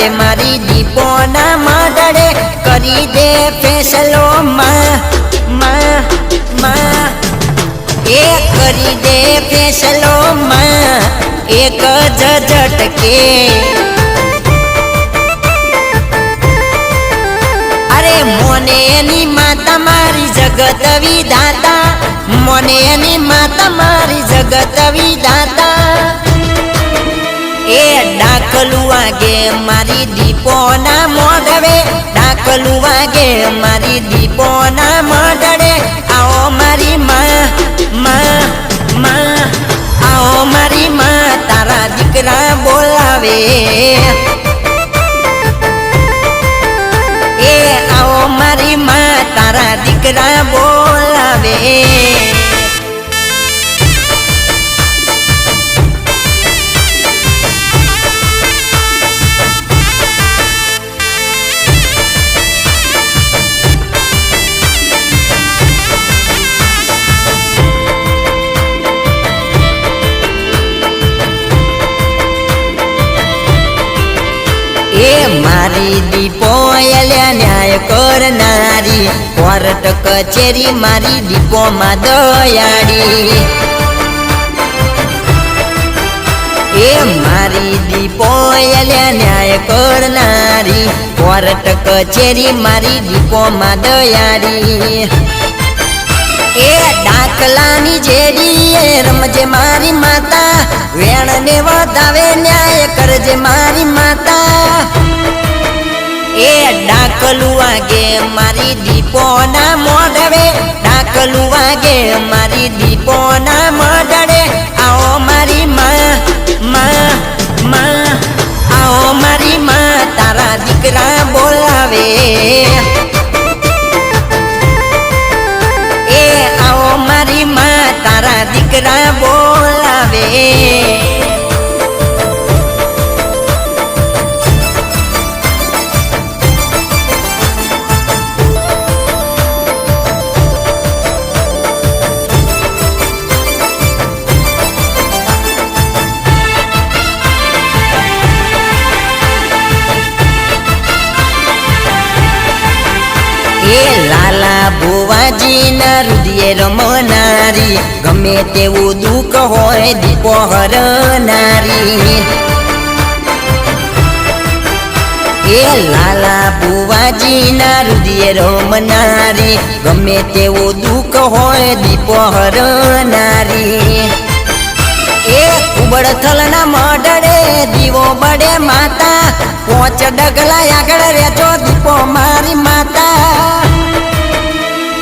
માટે મારી દીપોના મઢડે કરી દે ફેસલો માં એ કરી દે ફેસલો માં એક જ ઝટકે અરે મોને એની માતા મારી જગત વિધાતા મોને એની માતા મારી જગત વિધાતા એ ડાકલું વાગે મારી દીપોના મોઢવે ડાકલું વાગે મારી દીપોના મોઢડે આવો મારી માં આવો મારી માં તારા દીકરા બોલાવે એ આવો મારી માં તારા દીકરા બોલાવે એ મારી દીપો એલ્યા ન્યાય કરનારી કોર્ટ કચેરી મારી દીપો માં દયાળી એ મારી દીપો એલ્યા ન્યાય કરનારી કોર્ટ કચેરી મારી દીપો માં દયાળી એ ડાકલાની જેડી રમજે મારી માતા વેણ ને વધાવે ન્યાય કરજે મારી માતા એ ડાકલું વાગે મારી દીપોના મોઢવે ડાકલું વાગે મારી દીપોના મોઢડે આવો મારી માં આવો મારી માં તારા દીકરા બોલાવે એ આવો મારી માં તારા દીકરા બોલાવે એ લાલા ભુવાજીના હૃદય રમનારી ગમે તેવું દુઃખ હોય દીપો હરનારી એ લાલા ભુવાજીના હૃદય રમનારી ગમે તેવું દુઃખ હોય દીપો હરનારી એ ઉબડથલના મઢડે દીવો બડે માતા પોચ ડગલા આગળ રેજો દીપો મારી માતા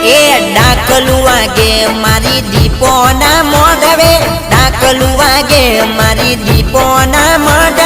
એ ડાકલું વાગે મારી દીપોના મોઢવે ડાકલું વાગે મારી દીપોના મોઢ